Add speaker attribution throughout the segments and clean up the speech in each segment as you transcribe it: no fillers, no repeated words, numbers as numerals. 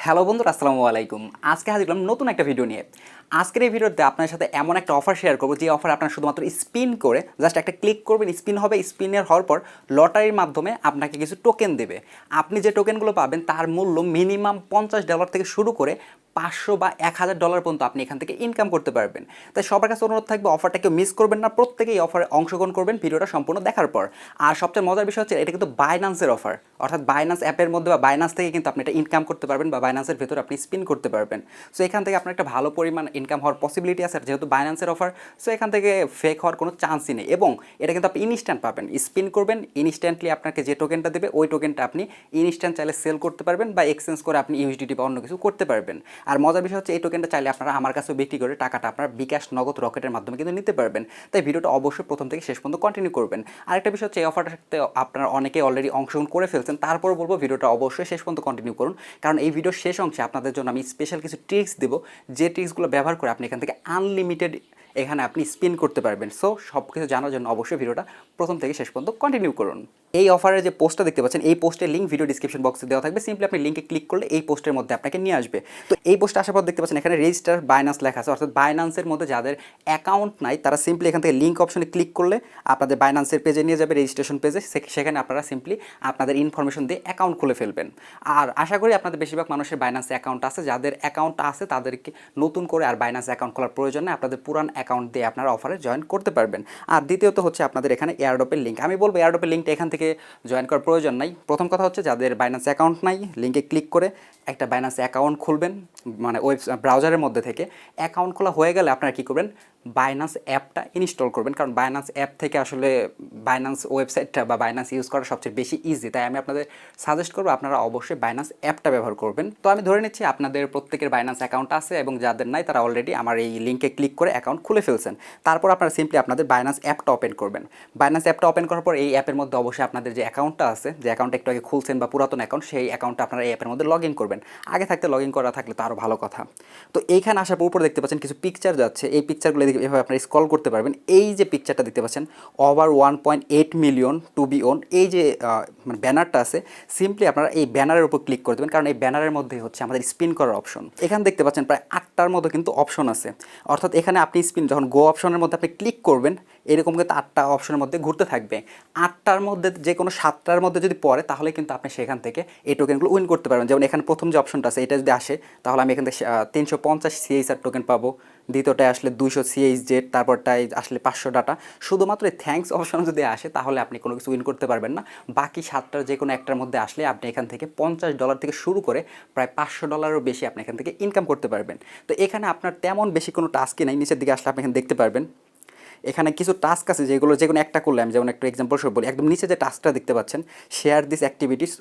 Speaker 1: Hello বন্ধুরা, আসসালামু আলাইকুম। আজকে হাজির হলাম নতুন একটা ভিডিও নিয়ে। আজকের এই ভিডিওতে আপনার সাথে এমন একটা অফার শেয়ার করবো যে অফার আপনার শুধুমাত্র স্পিন করে জাস্ট একটা ক্লিক করবেন, স্পিন হবে, স্পিনের হওয়ার পর লটারির মাধ্যমে আপনাকে কিছু টোকেন দেবে। আপনি যে টোকেনগুলো পাবেন তার মূল্য মিনিমাম $50 থেকে শুরু করে 500 বা $1000 পর্যন্ত আপনি এখান থেকে ইনকাম করতে পারবেন। তাই সবার কাছে অনুরোধ থাকবে অফারটা কেউ মিস করবেন না, প্রত্যেকেই অফারে অংশগ্রহণ করবেন ভিডিওটা সম্পূর্ণ দেখার পর। আর সবচেয়ে মজার বিষয় হচ্ছে এটা কিন্তু বাইন্যান্সের অফার, অর্থাৎ বাইন্যান্স অ্যাপের মধ্যে বা বাইন্যান্স থেকে কিন্তু আপনি এটা ইনকাম করতে পারবেন বা বাইন্যান্সের ভেতর আপনি স্পিন করতে পারবেন। সো এখান থেকে আপনার একটা ভালো পরিমাণ ইনকাম হওয়ার পসিবিলিটি আছে, যেহেতু বাইন্যান্সের অফার। সো এখান থেকে ফেক হওয়ার কোনো চান্সই নেই এবং এটা কিন্তু আপনি ইনস্ট্যান্ট পাবেন। স্পিন করবেন, ইনস্ট্যান্টলি আপনাকে যে টোকেনটা দেবে ওই টোকেনটা আপনি ইনস্ট্যান্ট চাইলে সেল করতে পারবেন বা এক্সচেঞ্জ করে আপনি ইউএসডিটি বা অন্য কিছু করতে পারবেন। আর মজার বিষয় হচ্ছে এই টোকেনটা চাইলে আপনারা আমার কাছেও বিক্রি করে টাকাটা আপনার বিকাশ, নগদ, রকেটের মাধ্যমে কিন্তু নিতে পারবেন। তাই ভিডিওটা অবশ্যই প্রথম থেকে শেষ পর্যন্ত কন্টিনিউ করবেন। আরেকটা বিষয় হচ্ছে এই অফারটাতে আপনারা অনেকে অলরেডি অংশগ্রহণ করে ফেলছেন, তারপর বলবো ভিডিওটা অবশ্যই শেষ পর্যন্ত কন্টিনিউ করুন, কারণ এই ভিডিওর শেষ অংশে আপনাদের জন্য আমি স্পেশাল কিছু ট্রিক্স দেবো, যে ট্রিক্সগুলো ব্যবহার করে আপনি এখান থেকে আনলিমিটেড এখানে আপনি স্পিন করতে পারবেন। সো সব কিছু জানার জন্য অবশ্যই ভিডিওটা প্রথম থেকে শেষ পর্যন্ত কন্টিনিউ করুন। এই অফারের যে পোস্টটা দেখতে পাচ্ছেন, এই পোস্টের লিঙ্ক ভিডিও ডিসক্রিপশন বক্সে দেওয়া থাকবে। সিম্পলি আপনি লিঙ্কে ক্লিক করলে এই পোস্টের মধ্যে আপনাকে নিয়ে আসবে। তো এই পোস্টে আসার পর দেখতে পাচ্ছেন এখানে রেজিস্টার বাইন্যান্স লেখা আছে, অর্থাৎ বাইন্যান্সের মধ্যে যাদের অ্যাকাউন্ট নাই তারা সিম্পলি এখান থেকে লিঙ্ক অপশনে ক্লিক করলে আপনাদের বাইন্যান্সের পেজে নিয়ে যাবে, রেজিস্ট্রেশন পেজে। সেখানে আপনারা সিম্পলি আপনাদের ইনফরমেশন দিয়ে অ্যাকাউন্ট খুলে ফেলবেন। আর আশা করি আপনাদের বেশিরভাগ মানুষের বাইন্যান্সে অ্যাকাউন্ট আছে, যাদের অ্যাকাউন্ট আছে তাদেরকে নতুন করে আর বাইন্যান্স অ্যাকাউন্ট খোলার প্রয়োজন নেই, আপনাদের পুরান অ্যাকাউন্ট দিয়ে আপনারা অফারে জয়েন করতে পারবেন। আর দ্বিতীয়ত হচ্ছে আপনাদের এখানে এয়ারড্রপের লিঙ্ক, আমি বলবো এয়ারড্রপের লিঙ্কটা এখান থেকে জয়েন করার প্রয়োজন নাই। প্রথম কথা হচ্ছে যাদের বাইন্যান্স অ্যাকাউন্ট নাই, লিঙ্কে ক্লিক করে একটা বাইন্যান্স অ্যাকাউন্ট খুলবেন, মানে ব্রাউজারের মধ্যে থেকে। অ্যাকাউন্ট খোলা হয়ে গেলে আপনারা কী করবেন, বাইন্যান্স অ্যাপটা ইনস্টল করবেন, কারণ বাইন্যান্স অ্যাপ থেকে আসলে বাইন্যান্স ওয়েবসাইটটা বা বাইন্যান্স ইউজ করা সবচেয়ে বেশি ইজি। তাই আমি আপনাদের সাজেস্ট করবো আপনারা অবশ্যই বাইন্যান্স অ্যাপটা ব্যবহার করবেন। তো আমি ধরে নিচ্ছি আপনাদের প্রত্যেকের বাইন্যান্স অ্যাকাউন্ট আছে এবং যাদের নাই তারা অলরেডি আমার এই লিঙ্কে ক্লিক করে অ্যাকাউন্ট খুলে ফেলছেন। তারপর আপনারা সিম্পলি আপনাদের বাইন্যান্স অ্যাপটা ওপেন করবেন। বাইন্যান্স অ্যাপটা ওপেন করার পর এই অ্যাপের মধ্যে অবশ্যই আপনাদের যে অ্যাকাউন্টটা আছে, যে অ্যাকাউন্টটা একটু আগে খুলছেন বা পুরাতন অ্যাকাউন্ট, সেই অ্যাকাউন্টটা আপনারা এই অ্যাপের মধ্যে লগ ইন করবেন। আগে থাকতে লগ ইন করা থাকলে তো আরও ভালো কথা। তো এইখানে আসার পর উপরে দেখতে পাচ্ছেন কিছু পিকচার যাচ্ছে, এই পিকচারগুলো এভাবে আপনারা স্ক্রল করতে পারবেন। এই যে পিকচারটা দেখতে পাচ্ছেন over 1.8 million to be won, এই যে মানে ব্যানারটা আছে, সিম্পলি আপনারা এই ব্যানারের উপর ক্লিক করে দেবেন, কারণ এই ব্যানারের মধ্যে হচ্ছে আমাদের স্পিন করার অপশন। এখানে দেখতে পাচ্ছেন প্রায় 8টার মতো কিন্তু অপশন আছে, অর্থাৎ এখানে আপনি স্পিন যখন গো অপশনের মধ্যে আপনি ক্লিক করবেন এরকম কিন্তু 8টা অপশনের মধ্যে ঘুরতে থাকবে। 8টার মধ্যে যে কোনো 7টার মধ্যে যদি পড়ে তাহলে কিন্তু আপনি সেখান থেকে এই টোকেনগুলো উইন করতে পারবেন। যেমন এখানে প্রথম যে অপশনটা আছে এটা যদি আসে তাহলে আমি এখান থেকে 350 সিএইচআর টোকেন পাবো, দ্বিতীয়টায় আসলে 200 সিএইচ জেড, তারপরটায় আসলে 500 ডাটা। শুধুমাত্র এই থ্যাঙ্কস অপশন যদি আসে তাহলে আপনি কোনো কিছু উইন করতে পারবেন না। বাকি 7টার যে কোনো একটার মধ্যে আসলে আপনি এখান থেকে $50 থেকে শুরু করে প্রায় $500 বেশি আপনি এখান থেকে ইনকাম করতে পারবেন। তো এখানে আপনার তেমন বেশি কোনো টাস্কই নাই, নিচের দিকে আসলে আপনি এখানে দেখতে পারবেন এখানে কিছু টাস্ক আছে যেগুলো যে কোনো একটা করলে, আমি যেমন একটা এক্সাম্পল সব বলি, একদম নিচে যে টাস্কটা দেখতে পাচ্ছেন, share this activities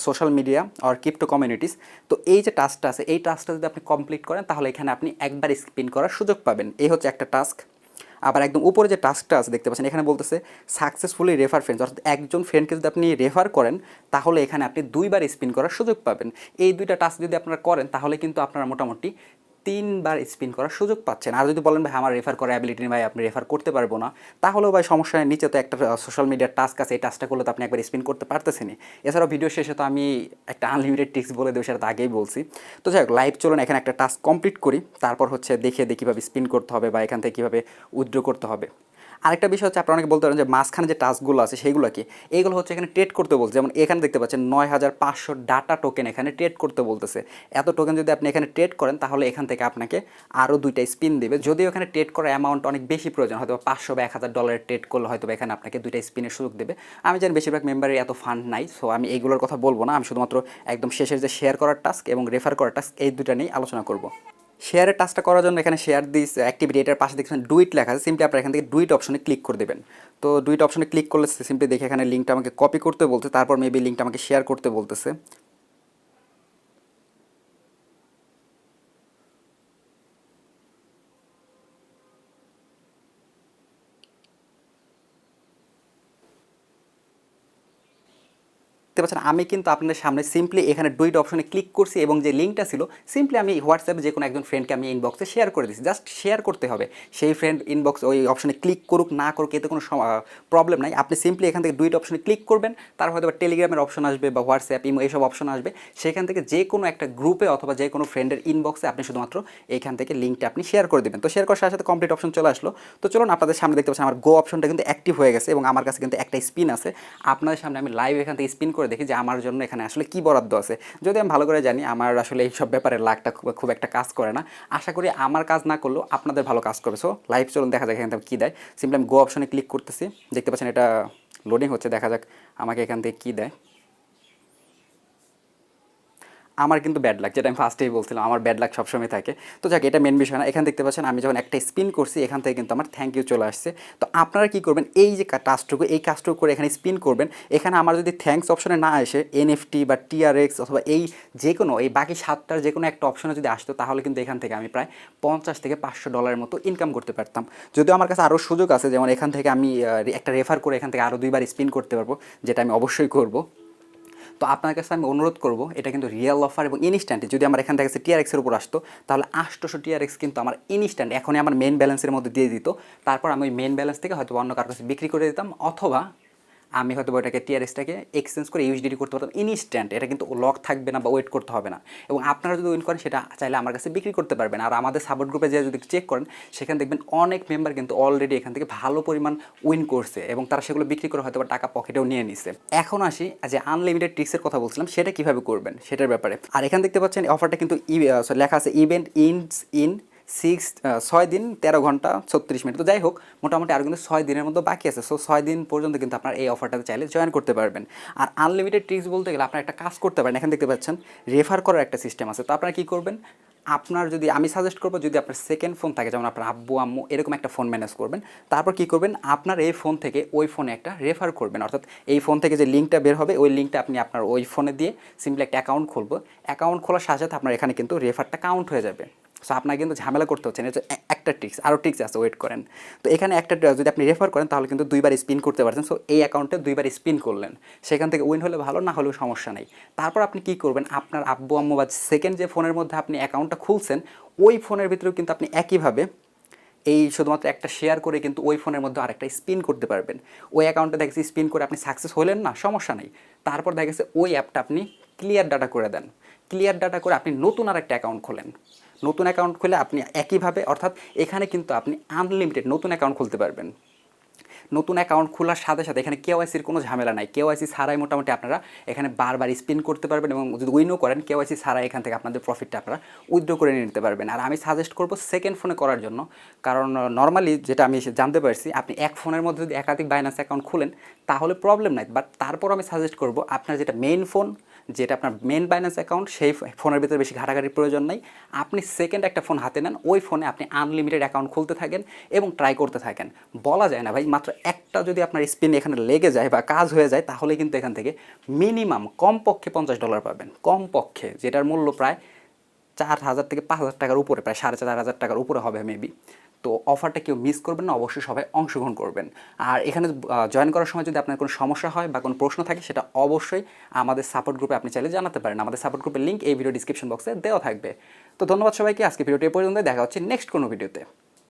Speaker 1: social media or crypto communities. তো এই যে টাস্কটা আছে এই টাস্কটা যদি আপনি কমপ্লিট করেন তাহলে এখানে আপনি একবার স্পিন করার সুযোগ পাবেন। এই হচ্ছে একটা টাস্ক। আবার একদম উপরে যে টাস্কটা আছে দেখতে পাচ্ছেন এখানে বলতেছে সাকসেসফুলি রেফার ফ্রেন্ডস, অর্থাৎ একজন ফ্রেন্ডকে যদি আপনি রেফার করেন তাহলে এখানে আপনি 2বার স্পিন করার সুযোগ পাবেন। এই 2টা টাস্ক যদি আপনারা করেন তাহলে কিন্তু আপনারা মোটামুটি 3বার স্পিন করার সুযোগ পাচ্ছেন। আর যদি বলেন ভাই আমার রেফার করার অ্যাবিলিটি নেই, ভাই আপনি রেফার করতে পারবো না, তাহলেও ভাই সমস্যা নেই, নিচে তো একটা সোশ্যাল মিডিয়ার টাস্ক আছে, এই টাস্কটা করলে তো আপনি একবার স্পিন করতে পারতেছেনই। এছাড়াও ভিডিও শেষে তো আমি একটা আনলিমিটেড ট্রিক্স বলে দেবো, সেটা তো আগেই বলছি। তো যাই হোক, লাইভ চলুন এখানে একটা টাস্ক কমপ্লিট করি, তারপর হচ্ছে দেখিয়ে দিই কীভাবে স্পিন করতে হবে বা এখান থেকে কীভাবে উইথড্র করতে হবে। আরেকটা বিষয় হচ্ছে আপনারা অনেকে বলতে পারেন যে মাঝখানে যে টাস্কগুলো আছে সেইগুলো কি, এইগুলো হচ্ছে এখানে ট্রেড করতে বলছে। যেমন এখানে দেখতে পাচ্ছেন 9500 ডাটা টোকেন এখানে ট্রেড করতে বলতেছে। এত টোকেন যদি আপনি এখানে ট্রেড করেন তাহলে এখান থেকে আপনাকে আরও 2টা স্পিন দেবে। যদিও এখানে ট্রেড করার অ্যামাউন্ট অনেক বেশি প্রয়োজন, হয়তো 500 বা $1000 ট্রেড করলে হয়তো এখানে আপনাকে 2টা স্পিনের সুযোগ দেবে। আমি জানি বেশিরভাগ মেম্বারের এত ফান্ড নাই, সো আমি এইগুলোর কথা বলবো না। আমি শুধুমাত্র একদম শেষের যে শেয়ার করার টাস্ক এবং রেফার করার টাস্ক এই 2টা নিয়েই আলোচনা করব। শেয়ারের টাস্কটা করার জন্য এখানে শেয়ার দিস অ্যাক্টিভিটি, এটার পাশে দেখছেন ডুইট লেখা আছে, সিম্পলি আপনারা এখান থেকে ডুইট অপশনে ক্লিক করে দেবেন। তো ডুইট অপশনে ক্লিক করলে সিম্পলি দেখে এখানে লিঙ্কটা আমাকে কপি করতে বলছে, তারপর মেবি লিঙ্কটা আমাকে শেয়ার করতে বলতেছে। দেখতে পাচ্ছেন আমি কিন্তু আপনাদের সামনে সিম্পলি এখানে দুইটা অপশনে ক্লিক করছি এবং যে লিঙ্কটা ছিল সিম্পলি আমি হোয়াটসঅ্যাপে যে কোনো একজন ফ্রেন্ডকে আমি ইনবক্সে শেয়ার করে দিচ্ছি। জাস্ট শেয়ার করতে হবে, সেই ফ্রেন্ড ইনবক্স ওই অপশনে ক্লিক করুক না করুক এতে কোনো প্রবলেম নাই। আপনি সিম্পলি এখান থেকে দুইটা অপশনে ক্লিক করবেন, তারপর হয়তো টেলিগ্রামের অপশন আসবে বা হোয়াটসঅ্যাপ ইমো এইসব অপশন আসবে, সেখান থেকে যে কোনো একটা গ্রুপে অথবা যে কোনো ফ্রেন্ডের ইনবক্সে আপনি শুধুমাত্র এইখান থেকে লিঙ্কটা আপনি শেয়ার করে দেবেন। তো শেয়ার করার সাথে সাথে কমপ্লিট অপশন চলে আসলো। তো চলুন আপনাদের সামনে দেখতে পাচ্ছেন আমার গো অপশনটা কিন্তু অ্যাক্টিভ হয়ে গেছে এবং আমার কাছে কিন্তু একটা স্পিন আছে। আপনাদের সামনে আমি লাইভ এখান থেকে স্পিন করে দেখি যে আমার জন্য এখানে আসলে কি বরাদ্দ আছে। যদি আমি ভালো করে জানি আমার আসলে এইসব ব্যাপারে লাকটা খুব একটা কাজ করে না, আশা করি আমার কাজ না করলেও আপনাদের ভালো কাজ করবে। সো লাইভ চলুন দেখা যাক এখান থেকে কী দেয়। সিম্পলি আমি গো অপশনে ক্লিক করতেছি, দেখতে পাচ্ছেন এটা লোডিং হচ্ছে, দেখা যাক আমাকে এখান থেকে কী দেয়। আমার কিন্তু ব্যাড লাক, যেটা আমি ফার্স্টেই বলছিলাম আমার ব্যাড লাক সবসময় থাকে। তো যাক এটা মেন বিষয় না। এখানে দেখতে পাচ্ছেন আমি যখন একটা স্পিন করছি এখান থেকে কিন্তু আমার থ্যাংক ইউ চলে আসছে। তো আপনারা কী করবেন, এই যে টাস্কটুকু এই কাজটুকু করে এখানে স্পিন করবেন। এখানে আমার যদি থ্যাঙ্কস অপশনে না আসে এনএফটি বা টিআরএক্স অথবা এই যে কোনো এই বাকি 7টার যে কোনো একটা অপশনে যদি আসতো তাহলে কিন্তু এখান থেকে আমি প্রায় $50 থেকে $500 মতো ইনকাম করতে পারতাম। যদিও আমার কাছে আরও সুযোগ আছে, যেমন এখান থেকে আমি একটা রেফার করে এখান থেকে আরও 2বার স্পিন করতে পারবো, যেটা আমি অবশ্যই করব। তো আপনার কাছে আমি অনুরোধ করব, এটা কিন্তু রিয়েল অফার এবং ইনস্ট্যান্ট। যদি আমার এখান থেকে টিআরএক্সের উপর আসতো তাহলে 800 টিআরএক্স কিন্তু আমার ইনস্ট্যান্ট এখনই আমার মেন ব্যালেন্সের মধ্যে দিয়ে দিত। তারপর আমি ওই মেন ব্যালেন্স থেকে হয়তো অন্য কারোর কাছে বিক্রি করে দিতাম, অথবা আমি হয়তো ওইটাকে টিআরএক্সটাকে এক্সচেঞ্জ করে ইউএসডিটি করতে পারতাম ইনস্ট্যান্ট। এটা কিন্তু লক থাকবে না বা ওয়েট করতে হবে না। এবং আপনারা যদি উইন করেন সেটা চাইলে আমার কাছে বিক্রি করতে পারবেন। আর আমাদের সাপোর্ট গ্রুপে যে যদি চেক করেন সেখানে দেখবেন অনেক মেম্বার কিন্তু অলরেডি এখান থেকে ভালো পরিমাণ উইন করছে এবং তারা সেগুলো বিক্রি করে হয়তো টাকা পকেটেও নিয়ে নিছে। এখন আসি যে আনলিমিটেড ট্রিক্সের কথা বলছিলাম, সেটা কীভাবে করবেন সেটার ব্যাপারে। আর এখানে দেখতে পাচ্ছেন অফারটা কিন্তু লেখা আছে ইভেন্ট ইন 6 দিন 13 ঘন্টা 36 মিনিট। তো যাই হোক, মোটামুটি আরও কিন্তু 6 দিনের মতো বাকি আছে। সো 6 দিন পর্যন্ত কিন্তু আপনার এই অফারটাতে চাইলে জয়েন করতে পারবেন। আর আনলিমিটেড ট্রিক্স বলতে গেলে আপনার একটা কাজ করতে পারেন। এখানে দেখতে পাচ্ছেন রেফার করার একটা সিস্টেম আছে। তো আপনারা কী করবেন, আপনার যদি আমি সাজেস্ট করবো যদি আপনার সেকেন্ড ফোন থাকে, যেমন আপনার আব্বু আম্মু এরকম একটা ফোন ম্যানেজ করবেন। তারপর কী করবেন, আপনার এই ফোন থেকে ওই ফোনে একটা রেফার করবেন, অর্থাৎ এই ফোন থেকে যে লিঙ্কটা বের হবে ওই লিঙ্কটা আপনি আপনার ওই ফোনে দিয়ে সিম্পলি একটা অ্যাকাউন্ট খুলবো। অ্যাকাউন্ট খোলার সাথে সাথে আপনার এখানে কিন্তু রেফারটা কাউন্ট হয়ে যাবে। সো আপনার কিন্তু ঝামেলা করতে হচ্ছে না। এটা একটা ট্রিক্স, আরও ট্রিক্স আছে, ওয়েট করেন। তো এখানে একটা যদি আপনি রেফার করেন তাহলে কিন্তু 2বার স্পিন করতে পারছেন। সো এই অ্যাকাউন্টে 2বার স্পিন করলেন, সেখান থেকে উইন হলে ভালো, না হলেও সমস্যা নেই। তারপর আপনি কী করবেন, আপনার আব্বু আম্মু বা সেকেন্ড যে ফোনের মধ্যে আপনি অ্যাকাউন্টটা খুলছেন ওই ফোনের ভিতরেও কিন্তু আপনি একইভাবে এই শুধুমাত্র একটা শেয়ার করে কিন্তু ওই ফোনের মধ্যে আরেকটা স্পিন করতে পারবেন। ওই অ্যাকাউন্টে দেখেছি স্পিন করে আপনি সাকসেস হলেন না, সমস্যা নেই। তারপর দেখেছে ওই অ্যাপটা আপনি ক্লিয়ার ডাটা করে দেন। ক্লিয়ার ডাটা করে আপনি নতুন আর একটা অ্যাকাউন্ট খোলেন। নতুন অ্যাকাউন্ট খুলে আপনি একইভাবে, অর্থাৎ এখানে কিন্তু আপনি আনলিমিটেড নতুন অ্যাকাউন্ট খুলতে পারবেন। নতুন অ্যাকাউন্ট খোলার সাথে সাথে এখানে কেওয়াইসির কোনো ঝামেলা নাই। কেওয়াইসি ছাড়াই মোটামুটি আপনারা এখানে বারবার স্পিন করতে পারবেন এবং যদি উইনও করেন কেওয়াইসি ছাড়াই এখান থেকে আপনাদের প্রফিটটা আপনারা উইথড্র করে নিয়ে নিতে পারবেন। আর আমি সাজেস্ট করবো সেকেন্ড ফোনে করার জন্য, কারণ নর্মালি যেটা আমি জানতে পারছি আপনি এক ফোনের মধ্যে যদি একাধিক বাইন্যান্স অ্যাকাউন্ট খুলেন তাহলে প্রবলেম নাই। বাট তারপর আমি সাজেস্ট করবো আপনার যেটা মেইন ফোন, যেটা আপনার মেন বাইন্যান্স অ্যাকাউন্ট, সেই ফোনের ভিতরে বেশি ঘাটাঘাটির প্রয়োজন নেই। আপনি সেকেন্ড একটা ফোন হাতে নেন, ওই ফোনে আপনি আনলিমিটেড অ্যাকাউন্ট খুলতে থাকেন এবং ট্রাই করতে থাকেন। বলা যায় না ভাই, মাত্র একটা যদি আপনার স্পিন এখানে লেগে যায় বা কাজ হয়ে যায় তাহলে কিন্তু এখান থেকে মিনিমাম কমপক্ষে $50 পাবেন, কমপক্ষে, যেটার মূল্য প্রায় 4,000 থেকে 5,000 টাকার উপরে, প্রায় 4,500 টাকার উপরে হবে মেবি। তো অফারটা কেউ মিস করবেন না, অবশ্যই সবাই অংশগ্রহণ করবেন। আর এখানে জয়েন করার সময় যদি আপনার কোনো সমস্যা হয় বা কোনো প্রশ্ন থাকে সেটা অবশ্যই আমাদের সাপোর্ট গ্রুপে আপনি চাইলে জানাতে পারেন। আমাদের সাপোর্ট গ্রুপের লিঙ্ক এই ভিডিও ডিসক্রিপশন বক্সে দেওয়া থাকবে। তো ধন্যবাদ সবাইকে, আজকে ভিডিওটি এ পর্যন্ত, দেখা হচ্ছে নেক্সট কোনো ভিডিওতে।